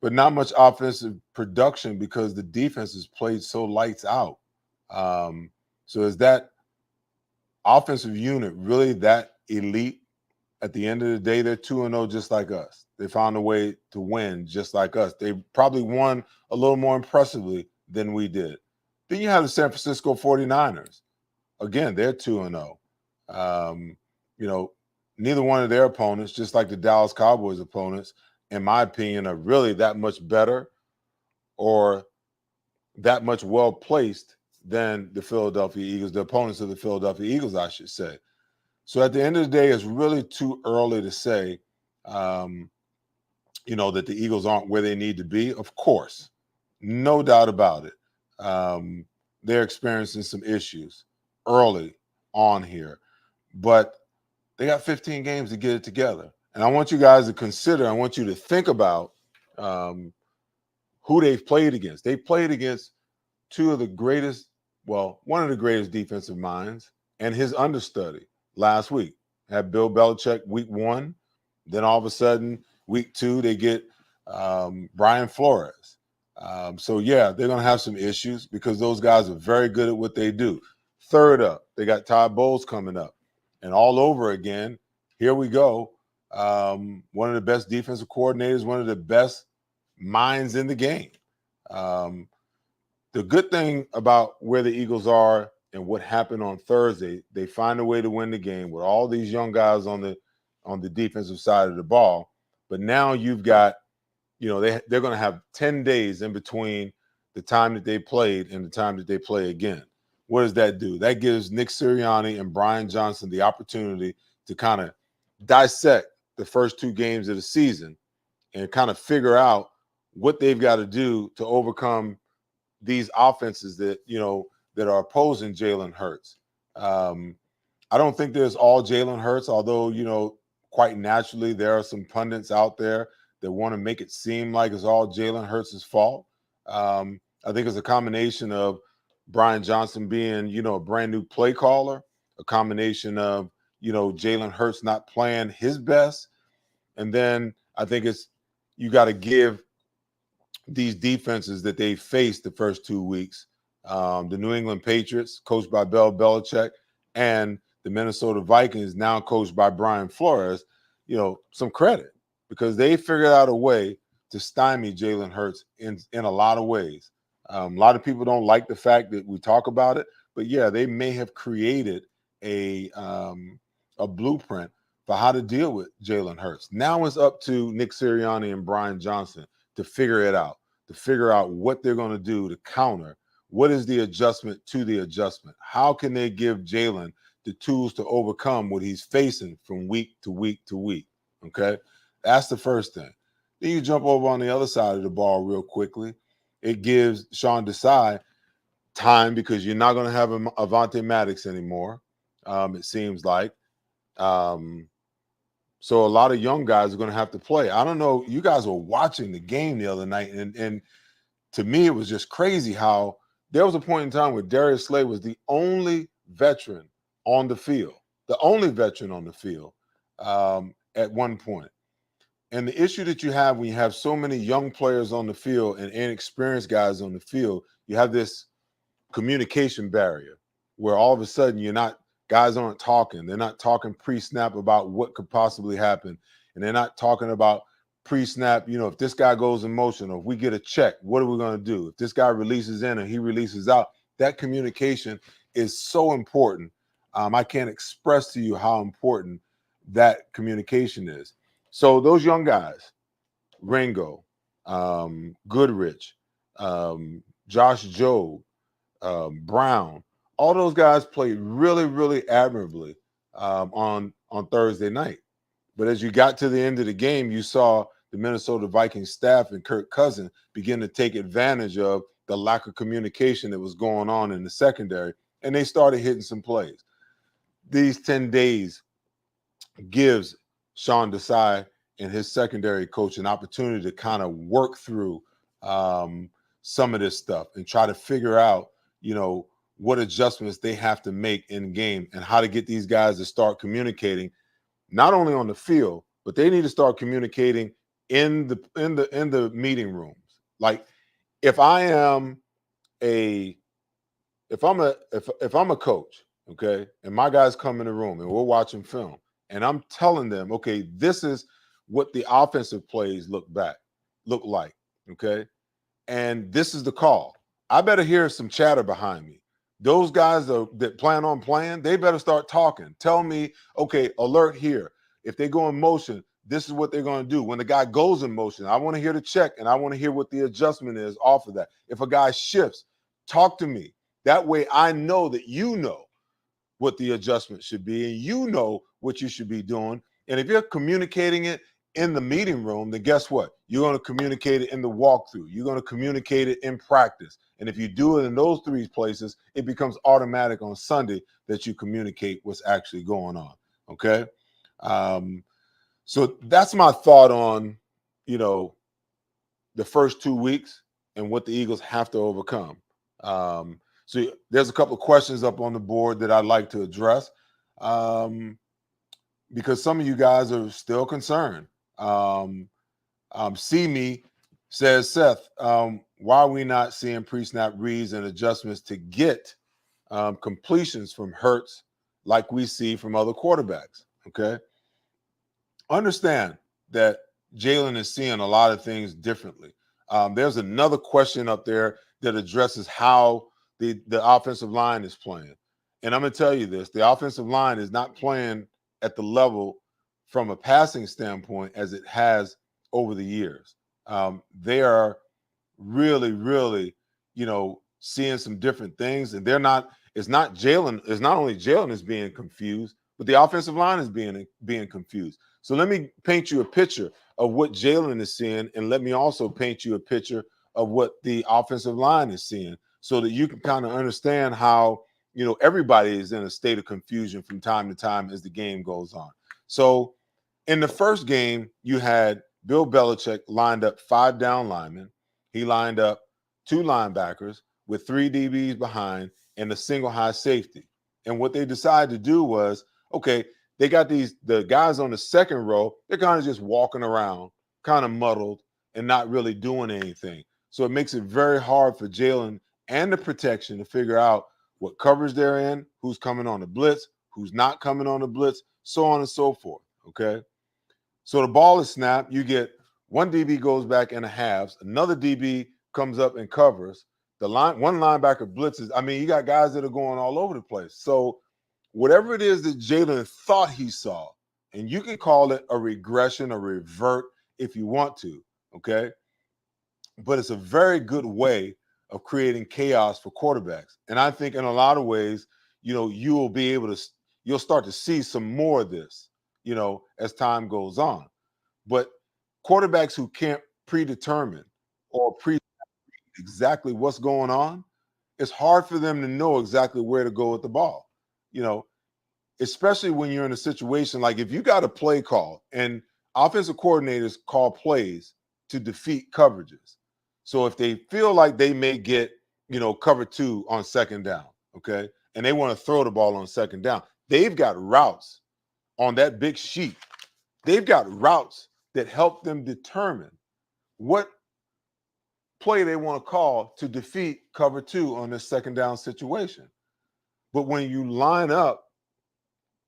but not much offensive production because the defense has played so lights out. So is that offensive unit really that elite? At the end of the day, they're 2-0 just like us. They found a way to win just like us. They probably won a little more impressively than we did. Then you have the San Francisco 49ers. Again, they're 2-0. You know, neither one of their opponents, just like the Dallas Cowboys opponents, in my opinion, are really that much better or that much well placed than the Philadelphia Eagles, the opponents of the Philadelphia Eagles, I should say. So at the end of the day, it's really too early to say, um, that the Eagles aren't where they need to be. Of course, no doubt about it. Um, they're experiencing some issues early on here, but they got 15 games to get it together. And I want you guys to consider, I want you to think about um, who they've played against. They played against two of the greatest, well, one of the greatest defensive minds and his understudy last week. Had Bill Belichick week 1. Then all of a sudden, week 2, they get Brian Flores. So, yeah, they're going to have some issues because those guys are very good at what they do. Third up, they got Todd Bowles coming up. And all over again, here we go. One of the best defensive coordinators, one of the best minds in the game. The good thing about where the Eagles are and what happened on Thursday, they find a way to win the game with all these young guys on the defensive side of the ball. But now you've got, they're going to have 10 days in between the time that they played and the time that they play again. What does that do? That gives Nick Sirianni and Brian Johnson the opportunity to kind of dissect the first 2 games of the season and kind of figure out what they've got to do to overcome these offenses that are opposing Jalen Hurts. I don't think there's all Jalen Hurts, although, quite naturally there are some pundits out there that want to make it seem like it's all Jalen Hurts' fault. I think it's a combination of Brian Johnson being, a brand new play caller, a combination of, Jalen Hurts not playing his best. And then I think you got to give these defenses that they faced the first 2 weeks, the New England Patriots, coached by Bill Belichick, and the Minnesota Vikings, now coached by Brian Flores, some credit because they figured out a way to stymie Jalen Hurts in a lot of ways. A lot of people don't like the fact that we talk about it, but yeah, they may have created a blueprint for how to deal with Jalen Hurts. Now it's up to Nick Sirianni and Brian Johnson to figure it out, to figure out what they're going to do to counter. What is the adjustment to the adjustment? How can they give Jalen the tools to overcome what he's facing from week to week to week? Okay, that's the first thing. Then you jump over on the other side of the ball real quickly. It gives Sean Desai time because you're not going to have Avonte Maddox anymore, it seems like. So a lot of young guys are going to have to play. I don't know. You guys were watching the game the other night, and to me, it was just crazy how there was a point in time where Darius Slay was the only veteran on the field, at one point. And the issue that you have when you have so many young players on the field and inexperienced guys on the field, you have this communication barrier where all of a sudden guys aren't talking. They're not talking pre-snap about what could possibly happen. And they're not talking about pre-snap, if this guy goes in motion or if we get a check, what are we going to do? If this guy releases in and he releases out, that communication is so important. I can't express to you how important that communication is. So those young guys, Ringo, Goodrich, Josh Jobe, Brown, all those guys played really, really admirably on Thursday night. But as you got to the end of the game, you saw the Minnesota Vikings staff and Kirk Cousins begin to take advantage of the lack of communication that was going on in the secondary, and they started hitting some plays. These 10 days gives Sean Desai and his secondary coach an opportunity to kind of work through some of this stuff and try to figure out, what adjustments they have to make in game and how to get these guys to start communicating, not only on the field, but they need to start communicating in the meeting rooms. Like if I am a if I'm a coach, okay, and my guys come in the room and we're watching film, and I'm telling them, okay, this is what the offensive plays look like, okay, and this is the call. I better hear some chatter behind me. Those guys that plan on playing, they better start talking. Tell me, okay, alert here. If they go in motion, this is what they're going to do. When the guy goes in motion, I want to hear the check and I want to hear what the adjustment is off of that. If a guy shifts, talk to me. That way I know that you know what the adjustment should be and you know what you should be doing. And if you're communicating it in the meeting room, then guess what? You're going to communicate it in the walkthrough. You're going to communicate it in practice. And if you do it in those three places, it becomes automatic on Sunday that you communicate what's actually going on. Okay. So that's my thought on, the first 2 weeks and what the Eagles have to overcome. So there's a couple of questions up on the board that I'd like to address because some of you guys are still concerned. See Me says, Seth, why are we not seeing pre-snap reads and adjustments to get completions from Hurts like we see from other quarterbacks? Okay. Understand that Jalen is seeing a lot of things differently. There's another question up there that addresses how the offensive line is playing. And I'm going to tell you this, the offensive line is not playing at the level from a passing standpoint as it has over the years. They are really, really, seeing some different things. And it's not only Jalen is being confused, but the offensive line is being confused. So let me paint you a picture of what Jalen is seeing, and let me also paint you a picture of what the offensive line is seeing so that you can kind of understand how, everybody is in a state of confusion from time to time as the game goes on. So in the first game, you had Bill Belichick lined up 5 down linemen. He lined up 2 linebackers with 3 DBs behind and a single high safety. And what they decided to do was, okay, they got the guys on the second row, they're kind of just walking around, kind of muddled and not really doing anything. So it makes it very hard for Jalen and the protection to figure out what coverage they're in, who's coming on the blitz, who's not coming on the blitz, so on and so forth. Okay. So the ball is snapped. You get one DB goes back in the halves, another DB comes up and covers. One linebacker blitzes. I mean, you got guys that are going all over the place. So whatever it is that Jalen thought he saw, and you can call it a regression, a revert if you want to, okay? But it's a very good way of creating chaos for quarterbacks. And I think in a lot of ways, you'll start to see some more of this, as time goes on. But quarterbacks who can't predetermine or exactly what's going on, it's hard for them to know exactly where to go with the ball. You know, especially when you're in a situation like if you got a play call and offensive coordinators call plays to defeat coverages. So if they feel like they may get, cover 2 on second down, okay, and they want to throw the ball on second down, they've got routes on that big sheet. They've got routes that help them determine what play they want to call to defeat cover 2 on this second down situation. But when you line up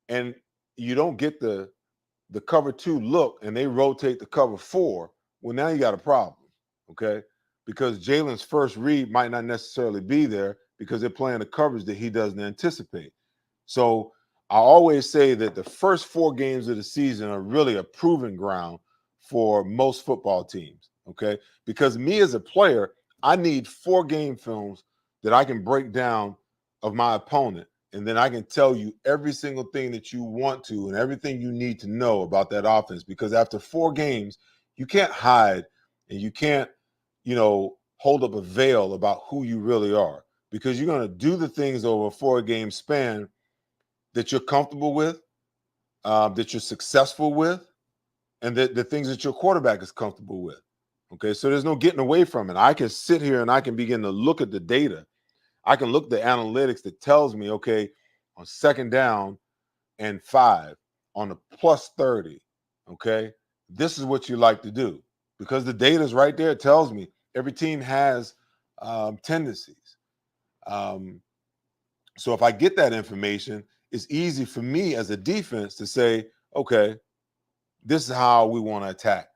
and you don't get the cover 2 look and they rotate the cover 4, well, now you got a problem, okay? Because Jalen's first read might not necessarily be there because they're playing a coverage that he doesn't anticipate. So I always say that the first 4 games of the season are really a proving ground for most football teams, okay? Because me as a player, I need 4 game films that I can break down of my opponent, and then I can tell you every single thing that you want to and everything you need to know about that offense. Because after 4 games, you can't hide and you can't, hold up a veil about who you really are, because you're going to do the things over a 4-game span that you're comfortable with, that you're successful with, and that the things that your quarterback is comfortable with. Okay, so there's no getting away from it. I can sit here and I can begin to look at the data. I can look at the analytics that tells me, okay, on second down and 5, on a plus 30, okay, this is what you like to do. because the data is right there. It tells me every team has tendencies. So if I get that information, it's easy for me as a defense to say, okay, this is how we want to attack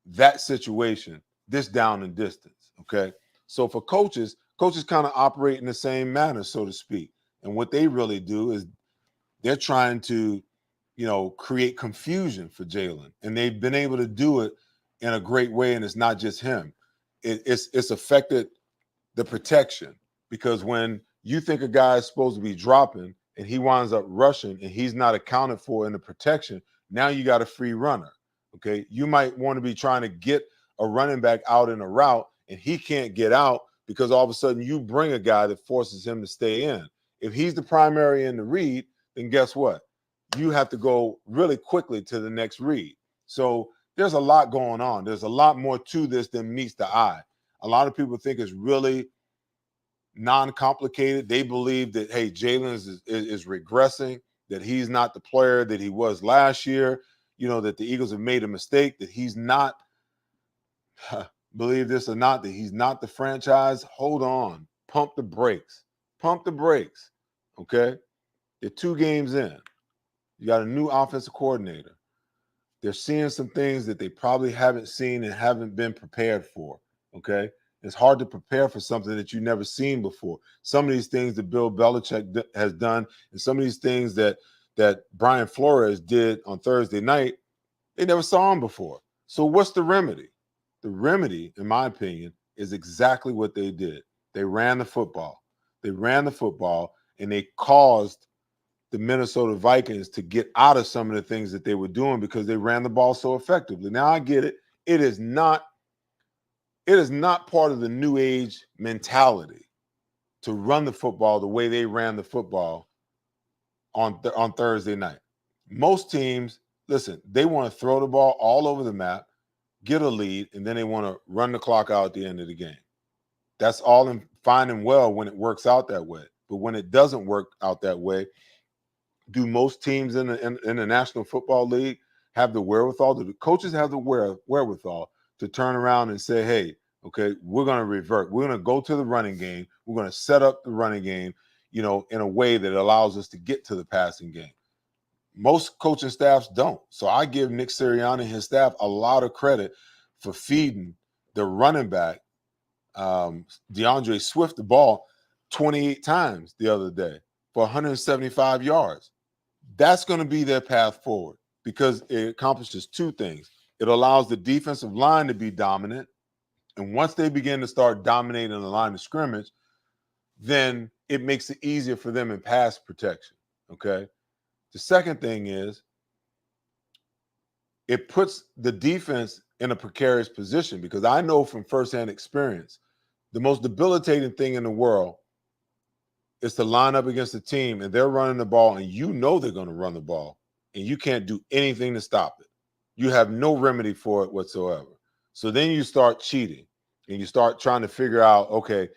that situation, this down and distance. Okay. So for coaches kind of operate in the same manner, so to speak. And what they really do is they're trying to, create confusion for Jalen. And they've been able to do it in a great way. And it's not just him. It's affected the protection, because when you think a guy is supposed to be dropping and he winds up rushing and he's not accounted for in the protection, now you got a free runner. Okay. You might want to be trying to get a running back out in a route and he can't get out because all of a sudden you bring a guy that forces him to stay in. If he's the primary in the read, then guess what? You have to go really quickly to the next read. So there's a lot going on. There's a lot more to this than meets the eye. A lot of people think it's really non-complicated. They believe that, hey, Jalen is regressing, that he's not the player that he was last year, that the Eagles have made a mistake, that he's not, believe this or not, that he's not the franchise. Hold on. Pump the brakes. Pump the brakes. Okay? They're 2 games in. You got a new offensive coordinator. They're seeing some things that they probably haven't seen and haven't been prepared for. Okay? It's hard to prepare for something that you've never seen before. Some of these things that Bill Belichick has done, and some of these things that Brian Flores did on Thursday night, they never saw him before. So what's the remedy? The remedy, in my opinion, is exactly what they did. They ran the football. They ran the football, and they caused the Minnesota Vikings to get out of some of the things that they were doing because they ran the ball so effectively. Now, I get it. It is not part of the new age mentality to run the football the way they ran the football on Thursday night. Most teams, listen, they want to throw the ball all over the map, get a lead, and then they want to run the clock out at the end of the game. That's all fine and well when it works out that way. But when it doesn't work out that way, do most teams in the National Football League have the wherewithal? Do the coaches have the wherewithal to turn around and say, hey, okay, we're going to revert. We're going to go to the running game. We're going to set up the running game, in a way that allows us to get to the passing game. Most coaching staffs don't. So I give Nick Sirianni and his staff a lot of credit for feeding the running back, DeAndre Swift, the ball 28 times the other day for 175 yards. That's going to be their path forward because it accomplishes 2 things. It allows the defensive line to be dominant. And once they begin to start dominating the line of scrimmage, then it makes it easier for them in pass protection. Okay. The second thing is it puts the defense in a precarious position, because I know from firsthand experience, the most debilitating thing in the world is to line up against a team and they're running the ball and they're going to run the ball and you can't do anything to stop it. You have no remedy for it whatsoever. So then you start cheating and you start trying to figure out, okay,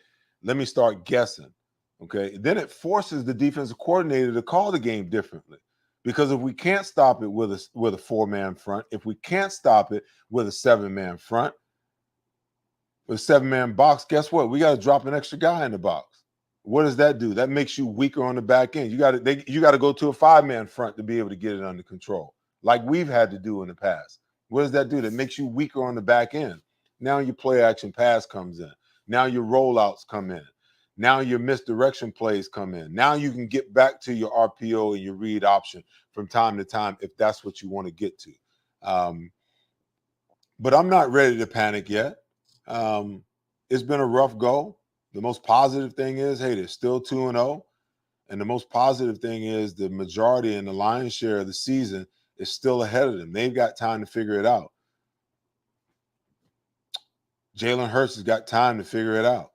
let me start guessing. Okay. Then it forces the defensive coordinator to call the game differently, because if we can't stop it with a 4-man front, if we can't stop it with a 7-man front, with a 7-man box, guess what? We got to drop an extra guy in the box. What does that do? That makes you weaker on the back end. You got to go to a 5-man front to be able to get it under control, like we've had to do in the past. What does that do? That makes you weaker on the back end. Now your play action pass comes in. Now your rollouts come in. Now your misdirection plays come in. Now you can get back to your RPO and your read option from time to time if that's what you want to get to. But I'm not ready to panic yet. It's been a rough go. The most positive thing is, hey, they're still 2-0. And the most positive thing is the majority and the lion's share of the season is still ahead of them. They've got time to figure it out. Jalen Hurts has got time to figure it out.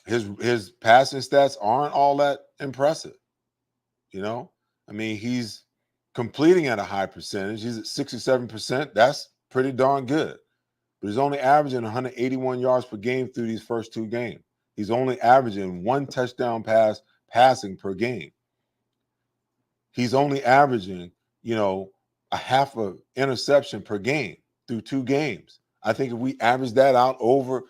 His passing stats aren't all that impressive. I mean, he's completing at a high percentage. He's at 67%. That's pretty darn good. But he's only averaging 181 yards per game through these first 2 games. He's only averaging 1 touchdown pass passing per game. He's only averaging, a half a interception per game through 2 games. I think if we average that out over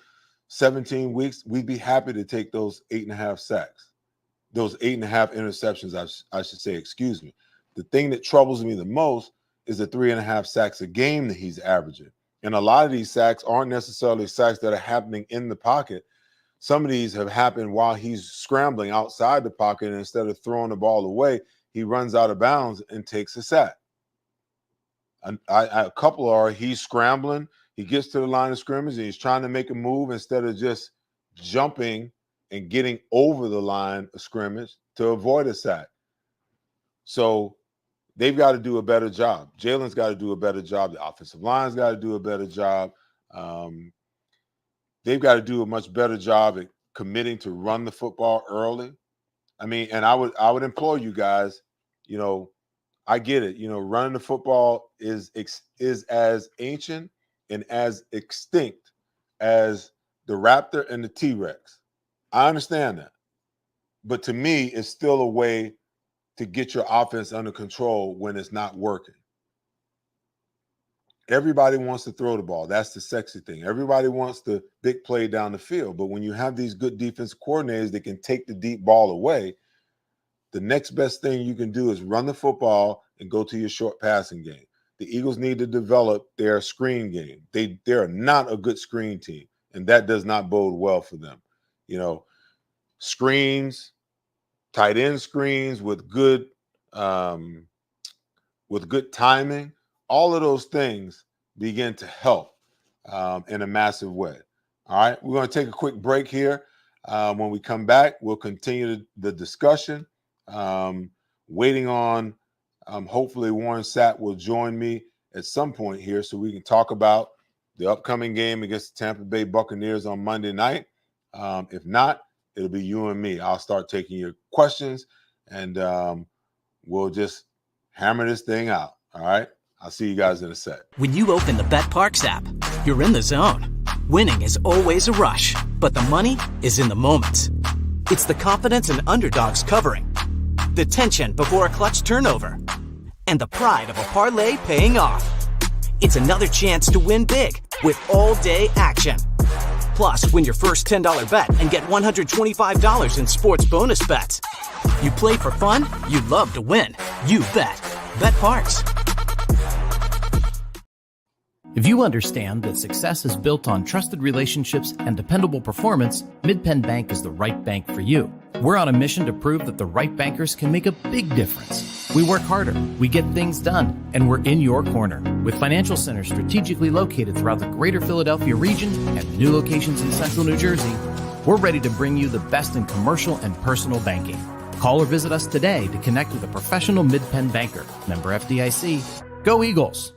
17 weeks, we'd be happy to take those 8.5 sacks, those 8.5 interceptions, I should say, excuse me. The thing that troubles me the most is the 3.5 sacks a game that he's averaging. And a lot of these sacks aren't necessarily sacks that are happening in the pocket. Some of these have happened while he's scrambling outside the pocket, and instead of throwing the ball away, he runs out of bounds and takes a sack. A couple are he's scrambling, he gets to the line of scrimmage, and he's trying to make a move instead of just jumping and getting over the line of scrimmage to avoid a sack. So they've got to do a better job. Jalen's got to do a better job. The offensive line's got to do a better job. They've got to do a much better job at committing to run the football early. I mean, and I would implore you guys, you know, I get it. You know, running the football is as ancient and as extinct as the Raptor and the T-Rex. I understand that. But to me, it's still a way to get your offense under control when it's not working. Everybody wants to throw the ball. That's the sexy thing. Everybody wants the big play down the field. But when you have these good defensive coordinators that can take the deep ball away, the next best thing you can do is run the football and go to your short passing game. The Eagles need to develop their screen game. They're not a good screen team, and that does not bode well for them. You know, screens, tight end screens with good timing, all of those things begin to help in a massive way. All right, we're going to take a quick break here. When we come back, we'll continue the discussion. Waiting on, hopefully Warren Sapp will join me at some point here so we can talk about the upcoming game against the Tampa Bay Buccaneers on Monday night. If not, it'll be you and me. I'll start taking your questions, and we'll just hammer this thing out. All right? I'll see you guys in a sec. When you open the BetParx app, you're in the zone. Winning is always a rush, but the money is in the moments. It's the confidence and underdogs covering, the tension before a clutch turnover, and the pride of a parlay paying off. It's another chance to win big with all-day action. Plus, win your first $10 bet and get $125 in sports bonus bets. You play for fun, you love to win. You bet. BetParx. If you understand that success is built on trusted relationships and dependable performance, Mid-Penn Bank is the right bank for you. We're on a mission to prove that the right bankers can make a big difference. We work harder, we get things done, and we're in your corner. With financial centers strategically located throughout the greater Philadelphia region and new locations in central New Jersey, we're ready to bring you the best in commercial and personal banking. Call or visit us today to connect with a professional Mid-Penn banker. Member FDIC. Go Eagles!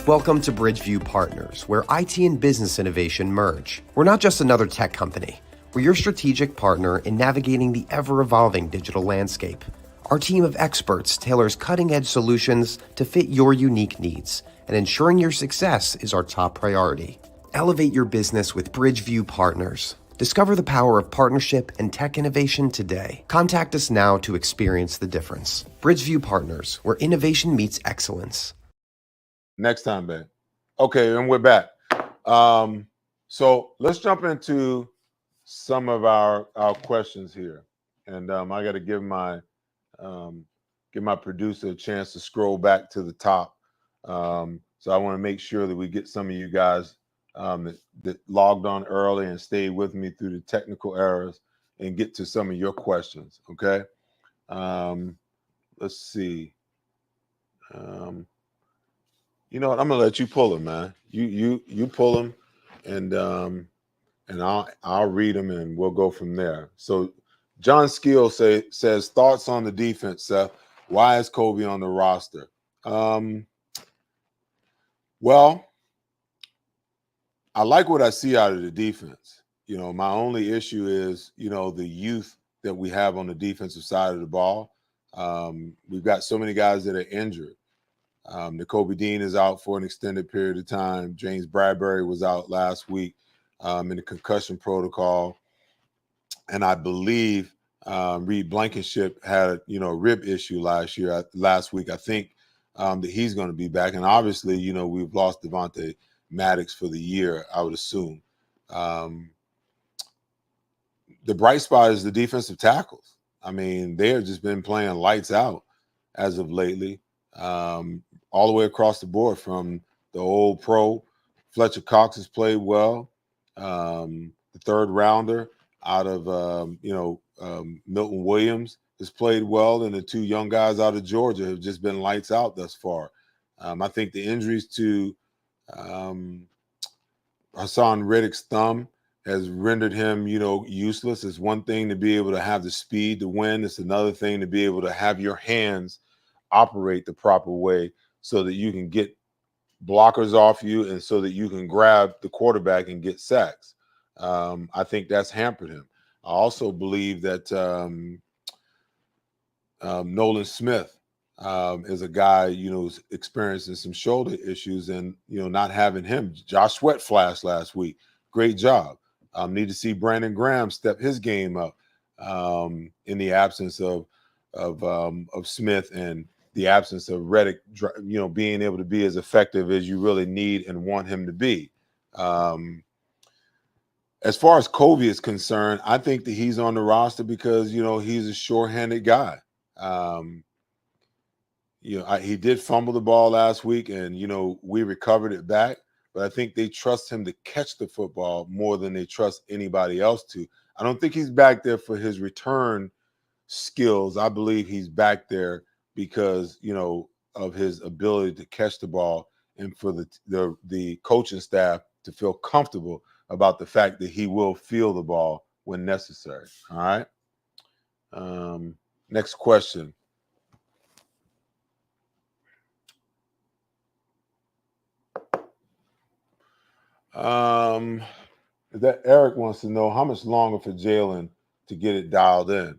Welcome to Bridgeview Partners, where IT and business innovation merge. We're not just another tech company. We're your strategic partner in navigating the ever-evolving digital landscape. Our team of experts tailors cutting-edge solutions to fit your unique needs, and ensuring your success is our top priority. Elevate your business with Bridgeview Partners. Discover the power of partnership and tech innovation today. Contact us now to experience the difference. Bridgeview Partners, where innovation meets excellence. Next time, babe. Okay, and we're back. So let's jump into some of our questions here, and I got to give my producer a chance to scroll back to the top. So I want to make sure that we get some of you guys that logged on early and stayed with me through the technical errors and get to some of your questions. Okay. Let's see. You know what? I'm gonna let you pull them, man. You pull them, and I'll read them, and we'll go from there. So, John Skill says thoughts on the defense, Seth. Why is Kobe on the roster? Well, I like what I see out of the defense. You know, my only issue is, you know, the youth that we have on the defensive side of the ball. We've got so many guys that are injured. Nakobe Dean is out for an extended period of time. James Bradbury was out last week in the concussion protocol. And I believe Reed Blankenship had a rib issue last week. I think that he's going to be back, and obviously we've lost Devontae Maddox for the year, I would assume. The bright spot is the defensive tackles. I mean, they have just been playing lights out as of lately, all the way across the board. From the old pro, Fletcher Cox has played well. The third rounder out of Milton Williams has played well, and the two young guys out of Georgia have just been lights out thus far. I think the injuries to Hassan Reddick's thumb has rendered him, useless. It's one thing to be able to have the speed to win. It's another thing to be able to have your hands operate the proper way so that you can get blockers off you and so that you can grab the quarterback and get sacks. I think that's hampered him. I also believe that Nolan Smith is a guy, who's experiencing some shoulder issues, and, not having him. Josh Sweat flashed last week. Great job. Need to see Brandon Graham step his game up in the absence of Smith, and the absence of Reddick, being able to be as effective as you really need and want him to be. As far as Covey is concerned, I think that he's on the roster because, he's a sure-handed guy. He did fumble the ball last week, and, we recovered it back. But I think they trust him to catch the football more than they trust anybody else to. I don't think he's back there for his return skills. I believe he's back there because, of his ability to catch the ball, and for the coaching staff to feel comfortable about the fact that he will feel the ball when necessary. All right. Next question. That Eric wants to know how much longer for Jalen to get it dialed in.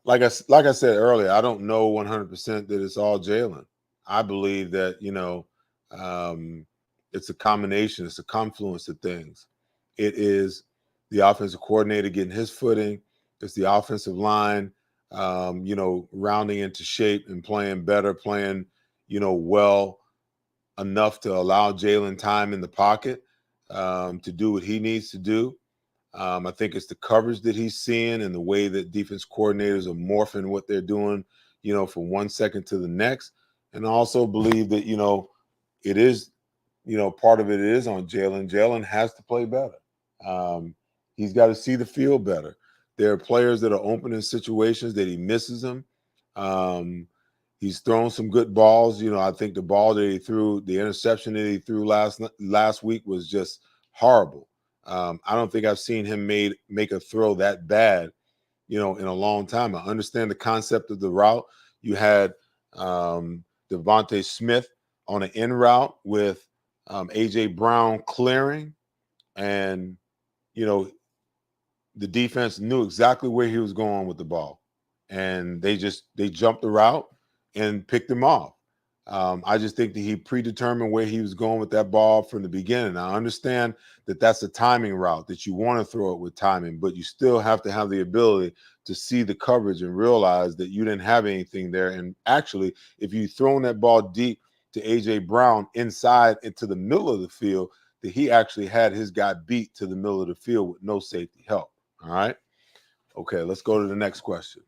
Like I said earlier, I don't know 100% that it's all Jalen. I believe that it's a combination, it's a confluence of things. It is the offensive coordinator getting his footing. It's the offensive line, rounding into shape and playing better, playing, well enough to allow Jalen time in the pocket to do what he needs to do. I think it's the coverage that he's seeing and the way that defense coordinators are morphing what they're doing, from 1 second to the next. And I also believe that, it is, part of it is on Jalen. Jalen has to play better. He's got to see the field better. There are players that are open in situations that he misses them. He's thrown some good balls. I think the ball that he threw, the interception that he threw last week was just horrible. I don't think I've seen him make a throw that bad, in a long time. I understand the concept of the route. You had Devontae Smith on an in route with A.J. Brown clearing, and, the defense knew exactly where he was going with the ball, and they jumped the route and picked him off. I just think that he predetermined where he was going with that ball from the beginning. I understand that that's a timing route, that you want to throw it with timing, but you still have to have the ability to see the coverage and realize that you didn't have anything there. And actually, if you thrown that ball deep to A.J. Brown inside into the middle of the field, that he actually had his guy beat to the middle of the field with no safety help. All right. Okay, let's go to the next question.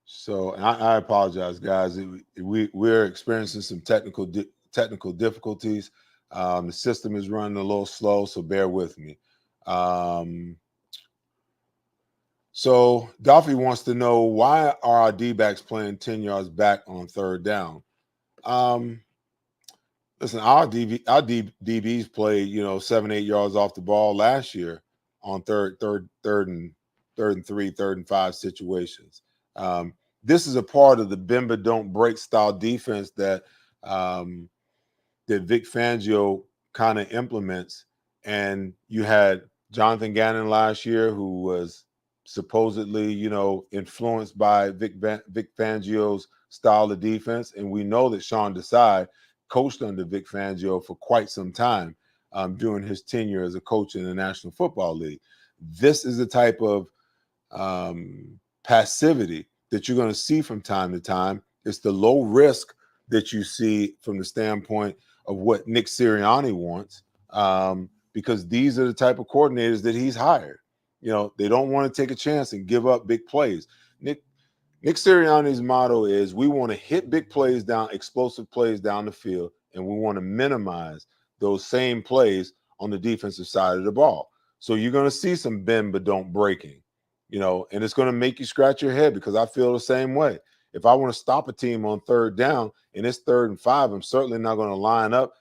So, and I apologize, guys. We're experiencing some technical difficulties. The system is running a little slow, so bear with me. So Duffy wants to know, why are our D-backs playing 10 yards back on third down? Listen, our DBs played, 7-8 yards off the ball last year on third and 3, 3rd and 5 situations. This is a part of the bend but don't break style defense that Vic Fangio kind of implements. And you had Jonathan Gannon last year, who was supposedly, influenced by Vic Fangio's style of defense. And we know that Sean Desai coached under Vic Fangio for quite some time. during his tenure as a coach in the National Football League. This is the type of passivity that you're going to see from time to time. It's the low risk that you see from the standpoint of what Nick Sirianni wants, because these are the type of coordinators that he's hired. They don't want to take a chance and give up big plays. Nick Sirianni's motto is, we want to hit big plays down, explosive plays down the field, and we want to minimize those same plays on the defensive side of the ball. So you're going to see some bend but don't breaking, and it's going to make you scratch your head, because I feel the same way. If I want to stop a team on third down and it's 3rd and 5, I'm certainly not going to line up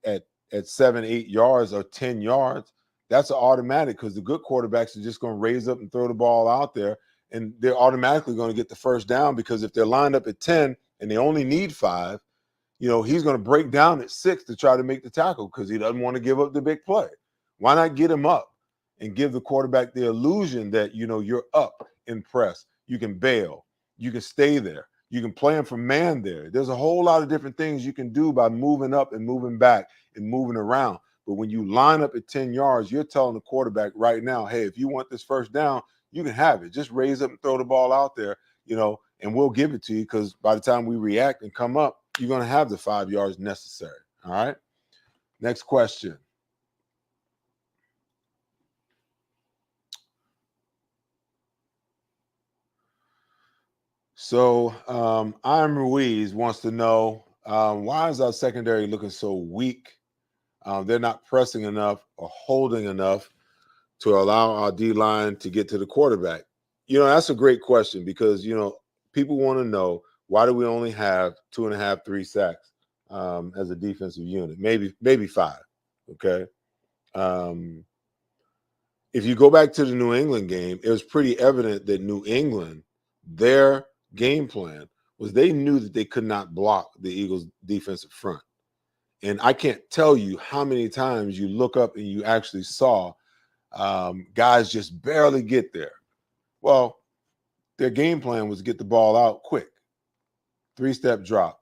at 7, 8 yards or 10 yards. That's an automatic, because the good quarterbacks are just going to raise up and throw the ball out there, and they're automatically going to get the first down, because if they're lined up at 10 and they only need 5, he's going to break down at 6 to try to make the tackle, because he doesn't want to give up the big play. Why not get him up and give the quarterback the illusion that, you're up in press. You can bail. You can stay there. You can play him from man there. There's a whole lot of different things you can do by moving up and moving back and moving around. But when you line up at 10 yards, you're telling the quarterback right now, hey, if you want this first down, you can have it. Just raise up and throw the ball out there, and we'll give it to you, because by the time we react and come up, you're going to have the 5 yards necessary. All right? Next question. So I'm Ruiz wants to know, why is our secondary looking so weak? They're not pressing enough or holding enough to allow our D-line to get to the quarterback. That's a great question, because, people want to know, why do we only have 2.5, 3 sacks as a defensive unit? Maybe 5, okay? If you go back to the New England game, it was pretty evident that New England, their game plan was, they knew that they could not block the Eagles' defensive front. And I can't tell you how many times you look up and you actually saw guys just barely get there. Well, their game plan was get the ball out quick. 3-step drop,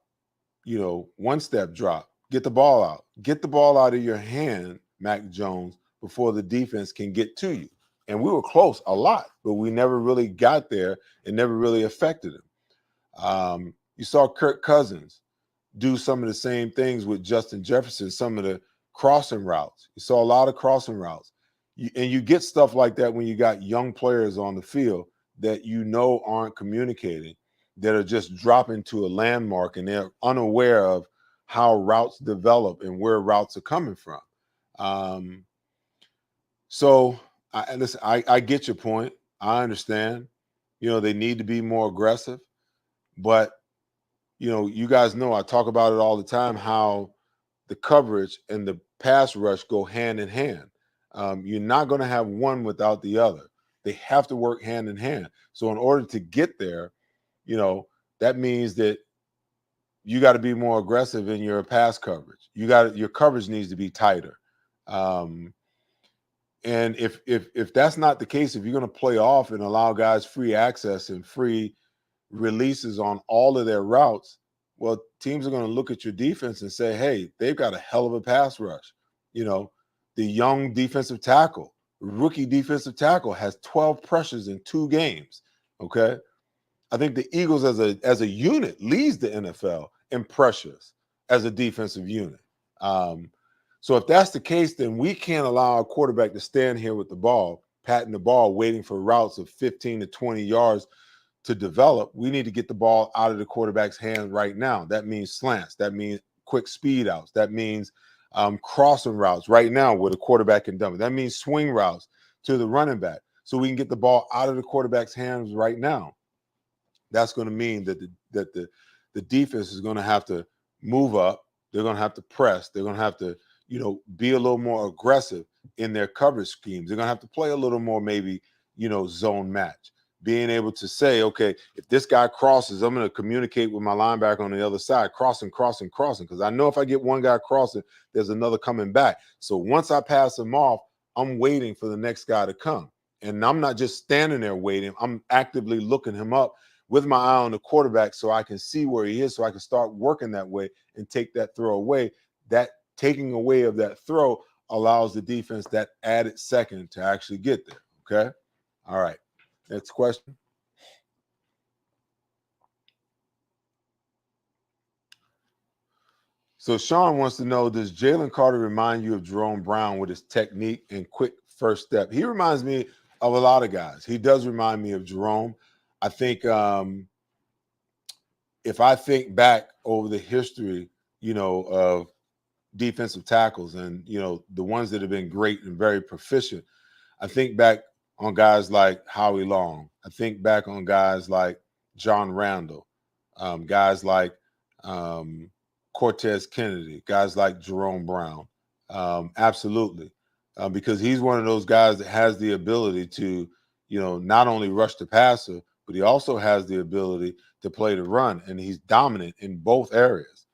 1-step drop, get the ball out. Get the ball out of your hand, Mac Jones, before the defense can get to you. And we were close a lot, but we never really got there and never really affected him. You saw Kirk Cousins do some of the same things with Justin Jefferson, some of the crossing routes. You saw a lot of crossing routes. And you get stuff like that when you got young players on the field that aren't communicating, that are just dropping to a landmark, and they're unaware of how routes develop and where routes are coming from. So I get your point. I understand. They need to be more aggressive, but you guys know I talk about it all the time, how the coverage and the pass rush go hand in hand. You're not going to have one without the other. They have to work hand in hand. So in order to get there, that means that you got to be more aggressive in your pass coverage. Your coverage needs to be tighter. And if that's not the case, if you're going to play off and allow guys free access and free releases on all of their routes, well, teams are going to look at your defense and say, hey, they've got a hell of a pass rush. The young defensive tackle, rookie defensive tackle, has 12 pressures in 2 games. Okay. I think the Eagles as a unit leads the NFL in pressures as a defensive unit. So if that's the case, then we can't allow our quarterback to stand here with the ball, patting the ball, waiting for routes of 15 to 20 yards to develop. We need to get the ball out of the quarterback's hand right now. That means slants. That means quick speed outs. That means crossing routes right now where the quarterback can dump it. That means swing routes to the running back, so we can get the ball out of the quarterback's hands right now. That's going to mean that the defense is going to have to move up. They're going to have to press. They're going to have to, be a little more aggressive in their coverage schemes. They're going to have to play a little more, maybe, zone match. Being able to say, okay, if this guy crosses, I'm going to communicate with my linebacker on the other side, crossing, because I know if I get one guy crossing, there's another coming back. So once I pass him off, I'm waiting for the next guy to come. And I'm not just standing there waiting. I'm actively looking him up with my eye on the quarterback so I can see where he is, so I can start working that way and take that throw away. That taking away of that throw allows the defense that added second to actually get there. Okay. All right. Next question. So Sean wants to know, does Jalen Carter remind you of Jerome Brown with his technique and quick first step? He reminds me of a lot of guys. He does remind me of Jerome. I think if I think back over the history, of defensive tackles and, the ones that have been great and very proficient, I think back on guys like Howie Long. I think back on guys like John Randall, guys like Cortez Kennedy, guys like Jerome Brown. Absolutely. Because he's one of those guys that has the ability to, not only rush the passer, but he also has the ability to play the run, and he's dominant in both areas.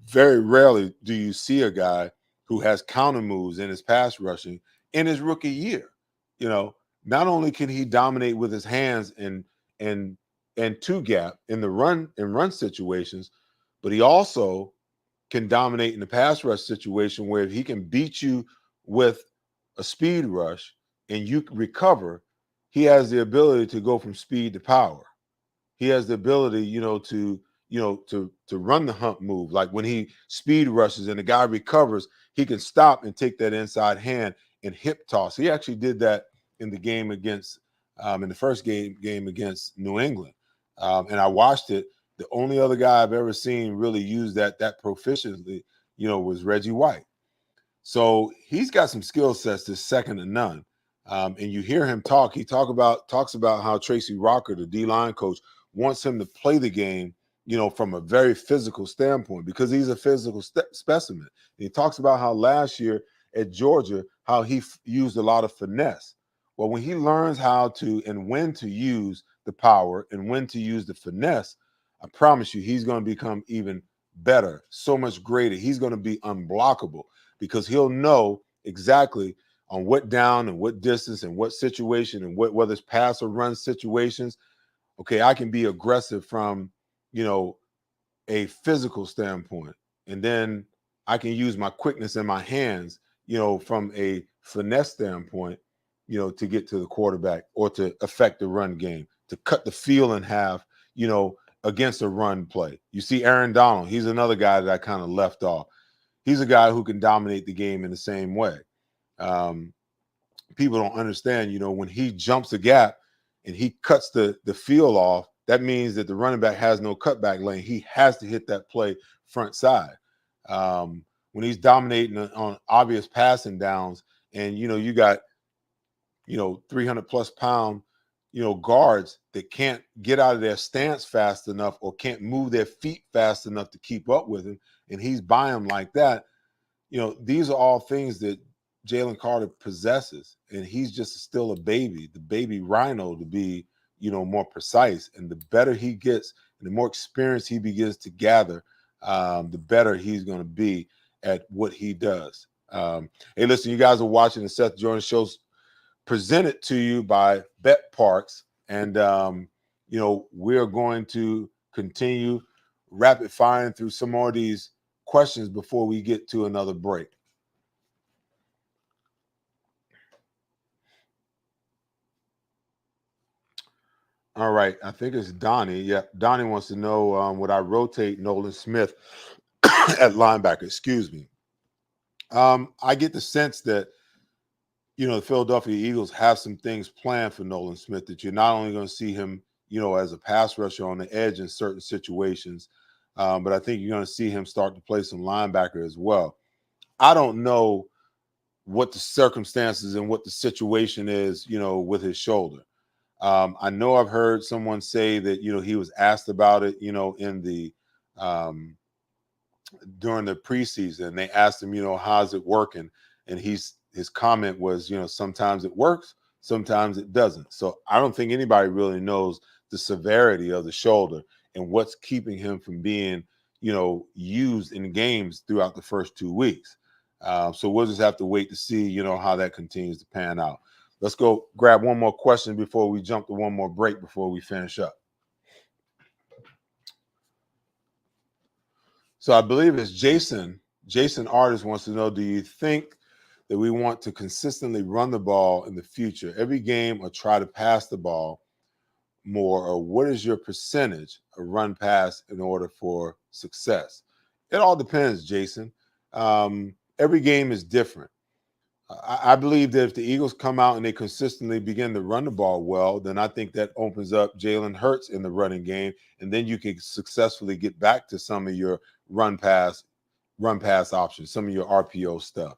Very rarely do you see a guy who has counter moves in his pass rushing in his rookie year. Not only can he dominate with his hands and two gap in the run situations, but he also can dominate in the pass rush situation where if he can beat you with a speed rush and you recover, he has the ability to go from speed to power. He has the ability, to run the hump move. Like when he speed rushes and the guy recovers, he can stop and take that inside hand and hip toss. He actually did that in the game against in the first game against New England. And I watched it. The only other guy I've ever seen really use that proficiently, was Reggie White. So he's got some skill sets that's second to none. And you hear him talk. He talks about how Tracy Rocker, the D-line coach, wants him to play the game, from a very physical standpoint because he's a physical specimen. And he talks about how last year at Georgia, how he used a lot of finesse. Well, when he learns how to and when to use the power and when to use the finesse, I promise you, he's going to become even better, so much greater. He's going to be unblockable because he'll know exactly on what down and what distance and what situation and whether it's pass or run situations. Okay, I can be aggressive from, a physical standpoint. And then I can use my quickness in my hands, from a finesse standpoint, to get to the quarterback or to affect the run game, to cut the field in half, against a run play. You see Aaron Donald, he's another guy that I kind of left off. He's a guy who can dominate the game in the same way. People don't understand, when he jumps a gap and he cuts the field off, that means that the running back has no cutback lane. He has to hit that play front side. When he's dominating on obvious passing downs and, you got, 300 plus pound, guards that can't get out of their stance fast enough or can't move their feet fast enough to keep up with him. And he's by him like that. These are all things that Jalen Carter possesses, and he's just still a baby, the baby rhino to be, more precise. And the better he gets and the more experience he begins to gather, the better he's going to be at what he does. Hey, listen, you guys are watching the Seth Joyner Show presented to you by Bet Parks. And, we're going to continue rapid firing through some more of these questions before we get to another break. All right, I think it's Donnie. Yeah, Donnie wants to know would I rotate Nolan Smith at linebacker? Excuse me. I get the sense that the Philadelphia Eagles have some things planned for Nolan Smith that you're not only going to see him, as a pass rusher on the edge in certain situations, but I think you're going to see him start to play some linebacker as well. I don't know what the circumstances and what the situation is, with his shoulder. I know I've heard someone say that, he was asked about it, in the during the preseason. They asked him, how's it working? And his comment was, sometimes it works, sometimes it doesn't. So I don't think anybody really knows the severity of the shoulder and what's keeping him from being, used in games throughout the first 2 weeks. So we'll just have to wait to see, how that continues to pan out. Let's go grab one more question before we jump to one more break before we finish up. So I believe it's Jason. Jason Artist wants to know, do you think that we want to consistently run the ball in the future, every game, or try to pass the ball more, or what is your percentage of run pass in order for success? It all depends, Jason. Every game is different. I believe that if the Eagles come out and they consistently begin to run the ball well, then I think that opens up Jalen Hurts in the running game, and then you can successfully get back to some of your run pass options, some of your RPO stuff.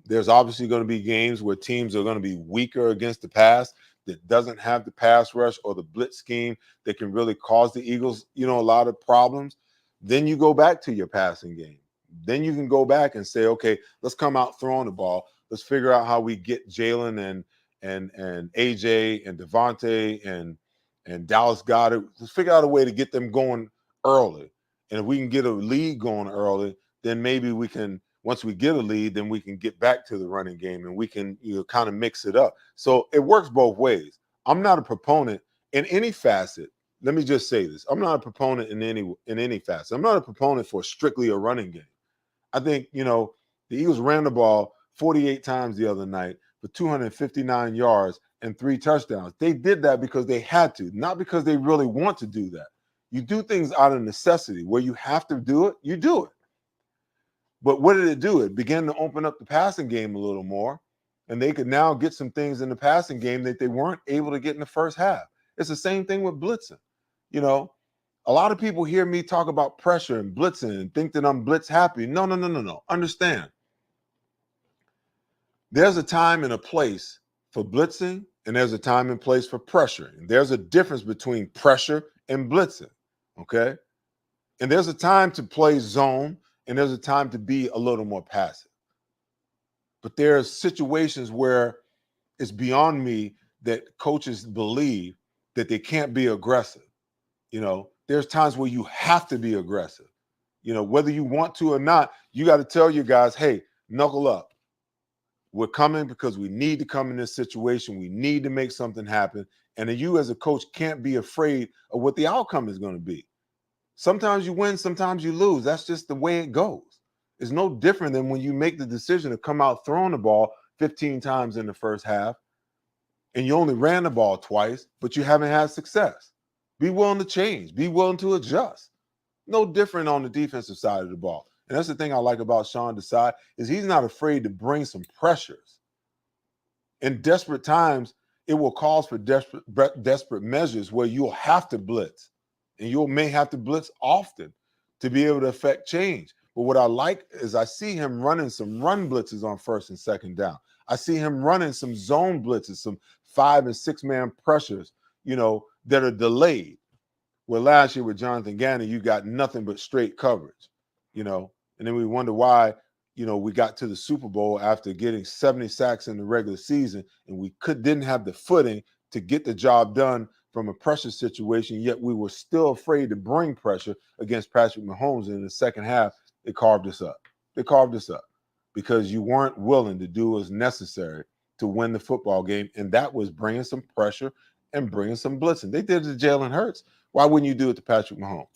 There's obviously going to be games where teams are going to be weaker against the pass, that doesn't have the pass rush or the blitz scheme that can really cause the Eagles, a lot of problems. Then you go back to your passing game. Then you can go back and say, okay, let's come out throwing the ball. Let's figure out how we get Jalen and AJ and Devontae and Dallas Goedert. Let's figure out a way to get them going early. And if we can get a lead going early, then maybe we can, once we get a lead, then we can get back to the running game and we can kind of mix it up. So it works both ways. I'm not a proponent in any facet. Let me just say this. I'm not a proponent in any facet. I'm not a proponent for strictly a running game. I think, the Eagles ran the ball 48 times the other night for 259 yards and 3 touchdowns. They did that because they had to, not because they really want to do that. You do things out of necessity. Where you have to do it, you do it. But what did it do? It began to open up the passing game a little more, and they could now get some things in the passing game that they weren't able to get in the first half. It's the same thing with blitzing. A lot of people hear me talk about pressure and blitzing and think that I'm blitz happy. No. Understand. There's a time and a place for blitzing, and there's a time and place for pressuring. There's a difference between pressure and blitzing, okay? And there's a time to play zone, and there's a time to be a little more passive. But there are situations where it's beyond me that coaches believe that they can't be aggressive. There's times where you have to be aggressive. Whether you want to or not, you got to tell your guys, hey, knuckle up. We're coming because we need to come in this situation. We need to make something happen. And then you as a coach can't be afraid of what the outcome is going to be. Sometimes you win, sometimes you lose. That's just the way it goes. It's no different than when you make the decision to come out throwing the ball 15 times in the first half and you only ran the ball twice, but you haven't had success. Be willing to change. Be willing to adjust. No different on the defensive side of the ball. And that's the thing I like about Sean Desai is he's not afraid to bring some pressures. In desperate times, it will cause for desperate measures where you'll have to blitz. And you may have to blitz often to be able to affect change. But what I like is I see him running some run blitzes on first and second down. I see him running some zone blitzes, some 5- and 6-man pressures, that are delayed. Well, last year with Jonathan Gannon, you got nothing but straight coverage, and then we wonder why, we got to the Super Bowl after getting 70 sacks in the regular season, and we didn't have the footing to get the job done from a pressure situation, yet we were still afraid to bring pressure against Patrick Mahomes. And in the second half, they carved us up. They carved us up because you weren't willing to do what was necessary to win the football game, and that was bringing some pressure and bringing some blitzing. They did it to Jalen Hurts. Why wouldn't you do it to Patrick Mahomes?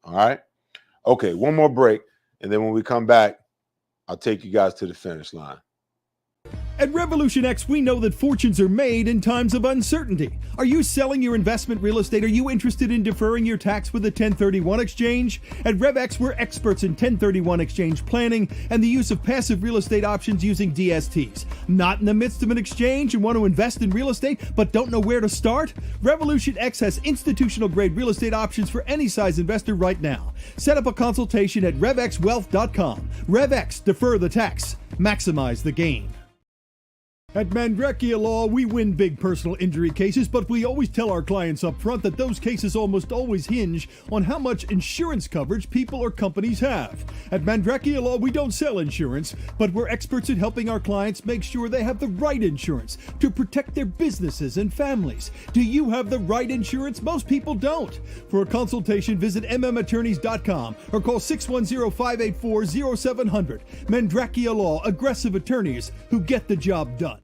All right? Okay, one more break, and then when we come back, I'll take you guys to the finish line. At Revolution X, we know that fortunes are made in times of uncertainty. Are you selling your investment real estate? Are you interested in deferring your tax with a 1031 exchange? At RevX, we're experts in 1031 exchange planning and the use of passive real estate options using DSTs. Not in the midst of an exchange and want to invest in real estate but don't know where to start? Revolution X has institutional-grade real estate options for any size investor right now. Set up a consultation at RevXWealth.com. RevX, defer the tax, maximize the gain. At Mandrecchia Law, we win big personal injury cases, but we always tell our clients up front that those cases almost always hinge on how much insurance coverage people or companies have. At Mandrecchia Law, we don't sell insurance, but we're experts in helping our clients make sure they have the right insurance to protect their businesses and families. Do you have the right insurance? Most people don't. For a consultation, visit mmattorneys.com or call 610-584-0700. Mandrecchia Law, aggressive attorneys who get the job done.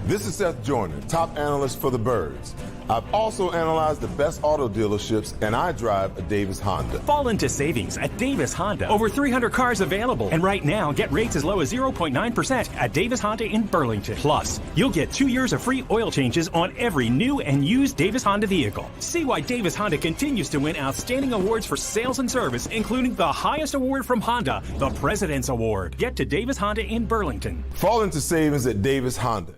This is Seth Joyner, top analyst for the Birds. I've also analyzed the best auto dealerships, and I drive a Davis Honda. Fall into savings at Davis Honda. Over 300 cars available. And right now, get rates as low as 0.9% at Davis Honda in Burlington. Plus, you'll get 2 years of free oil changes on every new and used Davis Honda vehicle. See why Davis Honda continues to win outstanding awards for sales and service, including the highest award from Honda, the President's Award. Get to Davis Honda in Burlington. Fall into savings at Davis Honda.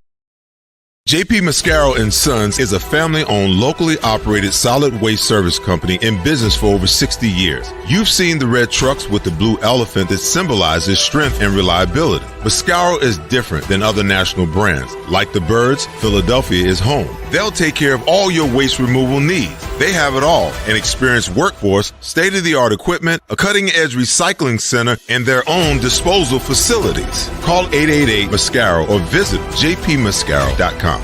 JP Mascaro and Sons is a family-owned, locally operated solid waste service company in business for over 60 years. You've seen the red trucks with the blue elephant that symbolizes strength and reliability. Mascaro is different than other national brands. Like the birds, Philadelphia is home. They'll take care of all your waste removal needs. They have it all: an experienced workforce, state-of-the-art equipment, a cutting-edge recycling center, and their own disposal facilities. Call 888-MASCARO or visit jpmascaro.com.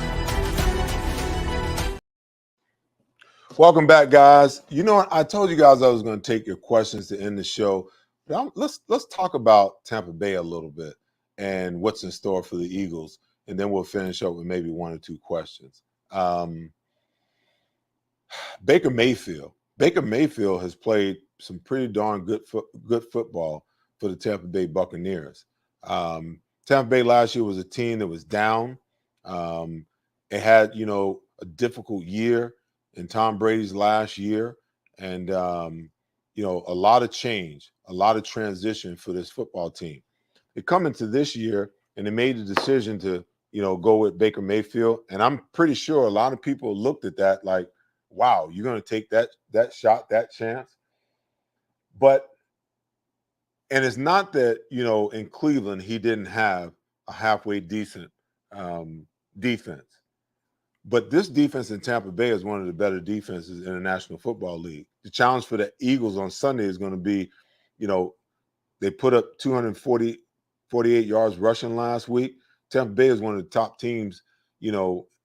Welcome back, guys. You know what? I told you guys I was going to take your questions to end the show. But let's talk about Tampa Bay a little bit and what's in store for the Eagles, and then we'll finish up with maybe 1 or 2 questions. Baker Mayfield has played some pretty darn good football for the Tampa Bay Buccaneers. Tampa Bay last year was a team that was down. It had, a difficult year in Tom Brady's last year, and a lot of change, a lot of transition for this football team. They come into this year and they made the decision to go with Baker Mayfield, and I'm pretty sure a lot of people looked at that like, wow, you're going to take that shot, that chance. But and it's not that in Cleveland he didn't have a halfway decent defense. But this defense in Tampa Bay is one of the better defenses in the National Football League. The challenge for the Eagles on Sunday is going to be, they put up 248 yards rushing last week. Tampa Bay is one of the top teams,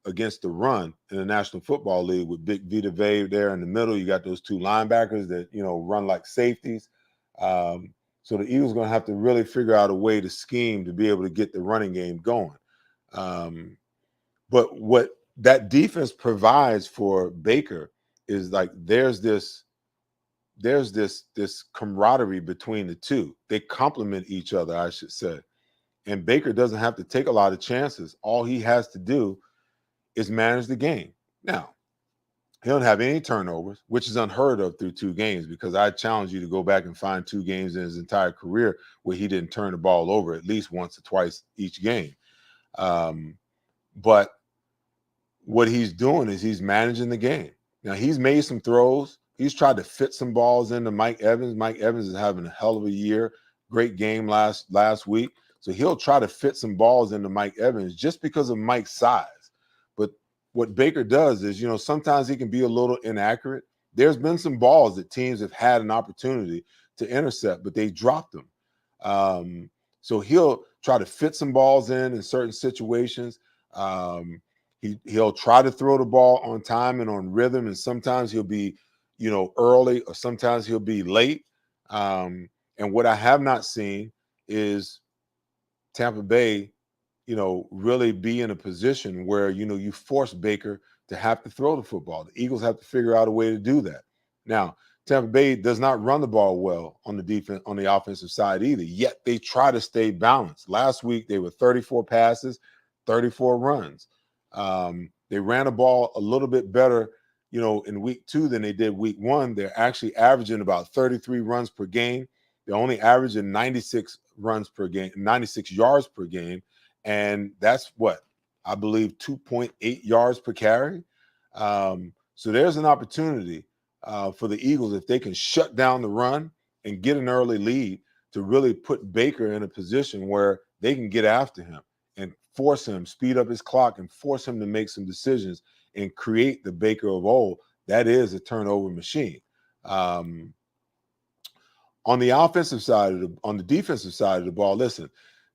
against the run in the National Football League with Big Vita Vea there in the middle. You got those 2 linebackers that, run like safeties. So the Eagles are going to have to really figure out a way to scheme to be able to get the running game going. But what that defense provides for Baker is like there's this camaraderie between the two. They complement each other, I should say. And Baker doesn't have to take a lot of chances. All he has to do is manage the game. Now, he don't have any turnovers, which is unheard of through 2 games, because I challenge you to go back and find 2 games in his entire career where he didn't turn the ball over at least once or twice each game. But what he's doing is he's managing the game. Now, he's made some throws. He's tried to fit some balls into Mike Evans. Mike Evans is having a hell of a year. Great game last week. So he'll try to fit some balls into Mike Evans just because of Mike's size. But what Baker does is, sometimes he can be a little inaccurate. There's been some balls that teams have had an opportunity to intercept, but they dropped them. So he'll try to fit some balls in certain situations. He'll try to throw the ball on time and on rhythm, and sometimes he'll be, early, or sometimes he'll be late. And what I have not seen is Tampa Bay, really be in a position where, you force Baker to have to throw the football. The Eagles have to figure out a way to do that. Now, Tampa Bay does not run the ball well on the offensive side either, yet they try to stay balanced. Last week, they were 34 passes, 34 runs. They ran the ball a little bit better, in week 2 than they did week 1. They're actually averaging about 33 runs per game. They're only averaging 96 runs per game, 96 yards per game. And that's what I believe 2.8 yards per carry. So there's an opportunity for the Eagles, if they can shut down the run and get an early lead, to really put Baker in a position where they can get after him and force him, speed up his clock and force him to make some decisions and create the Baker of old. That is a turnover machine. On the defensive side of the ball, listen,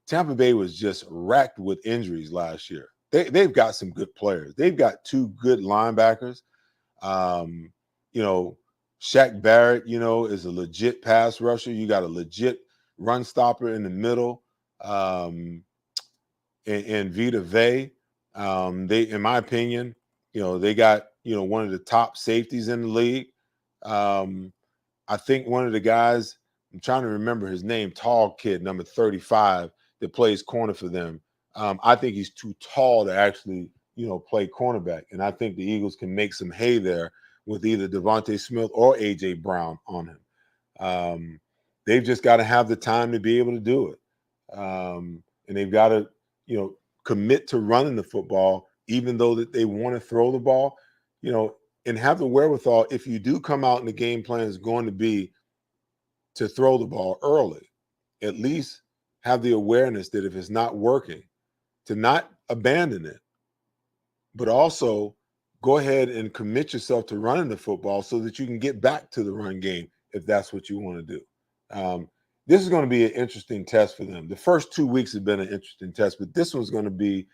Tampa Bay was just racked with injuries last year. They've got some good players. They've got 2 good linebackers. Shaq Barrett, is a legit pass rusher. You got a legit run stopper in the middle. And Vita Vea, they, in my opinion, they got one of the top safeties in the league. I think one of the guys, I'm trying to remember his name, tall kid, number 35, that plays corner for them. I think he's too tall to actually, play cornerback. And I think the Eagles can make some hay there with either Devontae Smith or A.J. Brown on him. They've just got to have the time to be able to do it. And they've got to, commit to running the football, even though that they want to throw the ball, and have the wherewithal. If you do come out and the game plan is going to be to throw the ball early, at least have the awareness that if it's not working, to not abandon it, but also go ahead and commit yourself to running the football so that you can get back to the run game if that's what you want to do. This is going to be an interesting test for them. The first 2 weeks have been an interesting test, but this one's going to be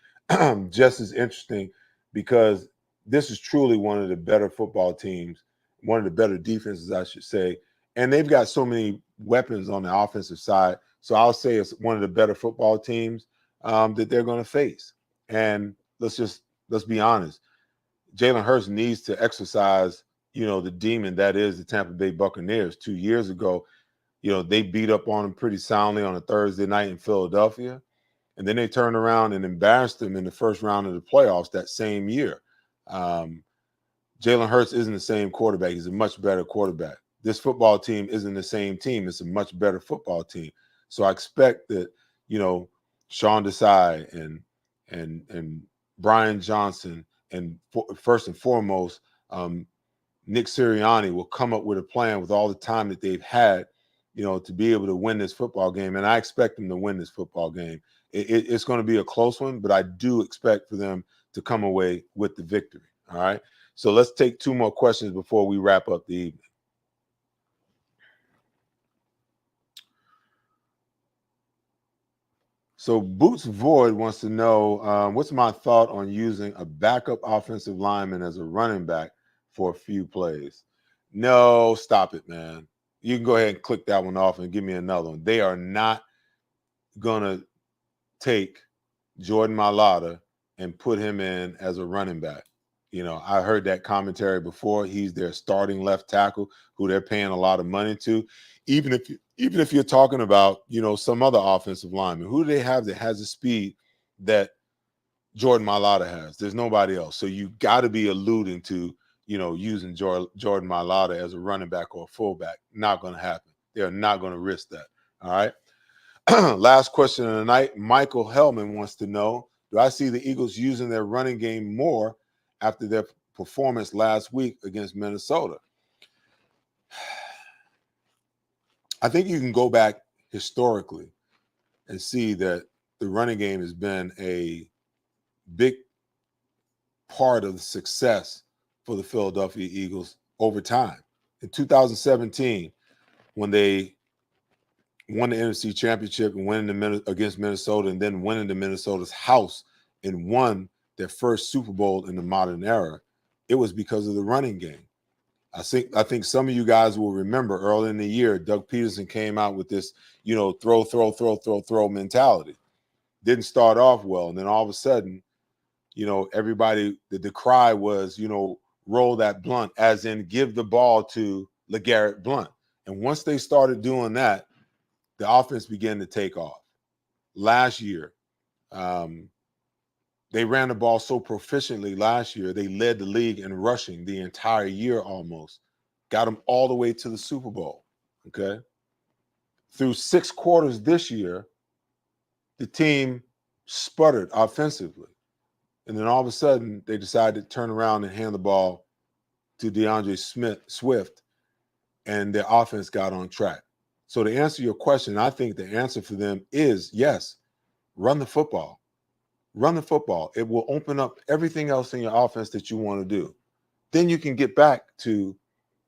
just as interesting because this is truly one of the better football teams, one of the better defenses, I should say. And they've got so many weapons on the offensive side. So I'll say it's one of the better football teams that they're going to face. And let's be honest. Jalen Hurts needs to exercise, the demon that is the Tampa Bay Buccaneers. 2 years ago, they beat up on them pretty soundly on a Thursday night in Philadelphia. And then they turned around and embarrassed them in the first round of the playoffs that same year. Jalen Hurts isn't the same quarterback. He's a much better quarterback. This football team isn't the same team. It's a much better football team. So I expect that, Sean Desai and Brian Johnson and first and foremost, Nick Sirianni will come up with a plan with all the time that they've had, to be able to win this football game. And I expect them to win this football game. It's going to be a close one, but I do expect for them to come away with the victory. All right. So let's take 2 more questions before we wrap up the evening. So Boots Void wants to know, what's my thought on using a backup offensive lineman as a running back for a few plays? No, stop it, man. You can go ahead and click that one off and give me another one. They are not going to take Jordan Mailata and put him in as a running back. I heard that commentary before. He's their starting left tackle who they're paying a lot of money to. Even if you're talking about, some other offensive lineman, who do they have that has the speed that Jordan Mailata has? There's nobody else. So you got to be alluding to, using Jordan Mailata as a running back or a fullback. Not going to happen. They're not going to risk that. All right. Last question of the night. Michael Hellman wants to know, do I see the Eagles using their running game more after their performance last week against Minnesota? I think you can go back historically and see that the running game has been a big part of the success for the Philadelphia Eagles over time. In 2017, when they won the NFC Championship and winning against Minnesota and then winning to Minnesota's house and won their first Super Bowl in the modern era, it was because of the running game. I think some of you guys will remember early in the year, Doug Peterson came out with this, throw mentality. Didn't start off well. And then all of a sudden, everybody, the cry was, roll that Blunt, as in give the ball to LeGarrette Blunt. And once they started doing that, the offense began to take off. Last year, they ran the ball so proficiently last year, they led the league in rushing the entire year almost. Got them all the way to the Super Bowl, okay? Through 6 quarters this year, the team sputtered offensively. And then all of a sudden, they decided to turn around and hand the ball to DeAndre Swift, and their offense got on track. So to answer your question, I think the answer for them is yes, run the football. Run the football. It will open up everything else in your offense that you want to do. Then you can get back to,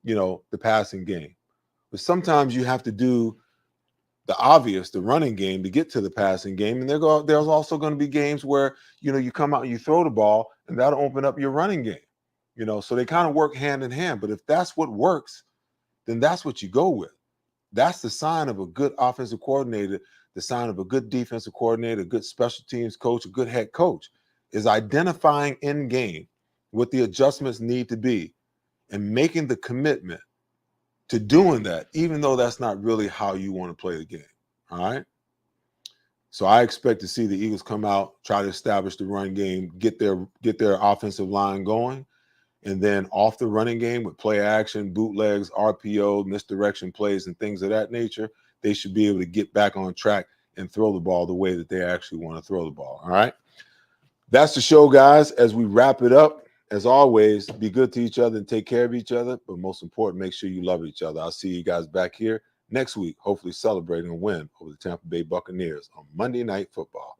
the passing game. But sometimes you have to do the obvious, the running game, to get to the passing game. And there's also going to be games where, you come out and you throw the ball, and that'll open up your running game. So they kind of work hand in hand. But if that's what works, then that's what you go with. That's the sign of a good offensive coordinator, the sign of a good defensive coordinator, a good special teams coach, a good head coach, is identifying in game what the adjustments need to be and making the commitment to doing that, even though that's not really how you want to play the game. All right. So I expect to see the Eagles come out, try to establish the run game, get their offensive line going, and then off the running game with play action, bootlegs, RPO, misdirection plays, and things of that nature, they should be able to get back on track and throw the ball the way that they actually want to throw the ball. All right. That's the show, guys. As we wrap it up, as always, be good to each other and take care of each other. But most important, make sure you love each other. I'll see you guys back here next week, hopefully celebrating a win over the Tampa Bay Buccaneers on Monday Night Football.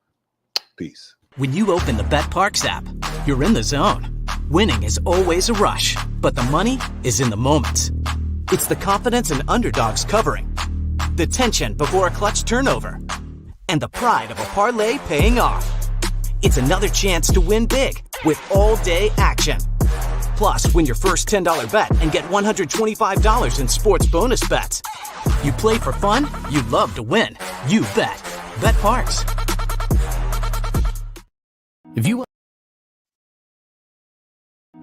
Peace. When you open the BetParks app, you're in the zone. Winning is always a rush, but the money is in the moments. It's the confidence and underdogs covering, the tension before a clutch turnover, and the pride of a parlay paying off. It's another chance to win big with all-day action. Plus, win your first $10 bet and get $125 in sports bonus bets. You play for fun, you love to win. You bet. BetParks.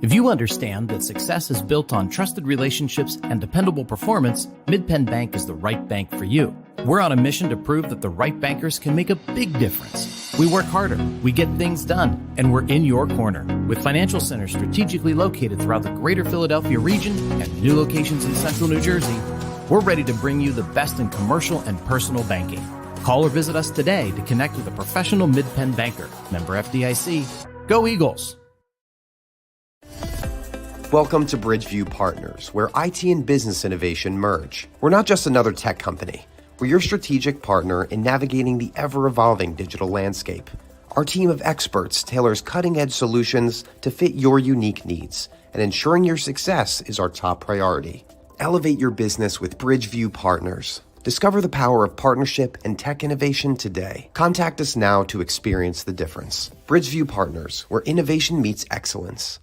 If you understand that success is built on trusted relationships and dependable performance, Mid-Penn Bank is the right bank for you. We're on a mission to prove that the right bankers can make a big difference. We work harder, we get things done, and we're in your corner. With financial centers strategically located throughout the greater Philadelphia region and new locations in central New Jersey, we're ready to bring you the best in commercial and personal banking. Call or visit us today to connect with a professional Mid-Penn banker. Member FDIC. Go Eagles! Welcome to Bridgeview Partners, where IT and business innovation merge. We're not just another tech company. We're your strategic partner in navigating the ever-evolving digital landscape. Our team of experts tailors cutting-edge solutions to fit your unique needs, and ensuring your success is our top priority. Elevate your business with Bridgeview Partners. Discover the power of partnership and tech innovation today. Contact us now to experience the difference. Bridgeview Partners, where innovation meets excellence.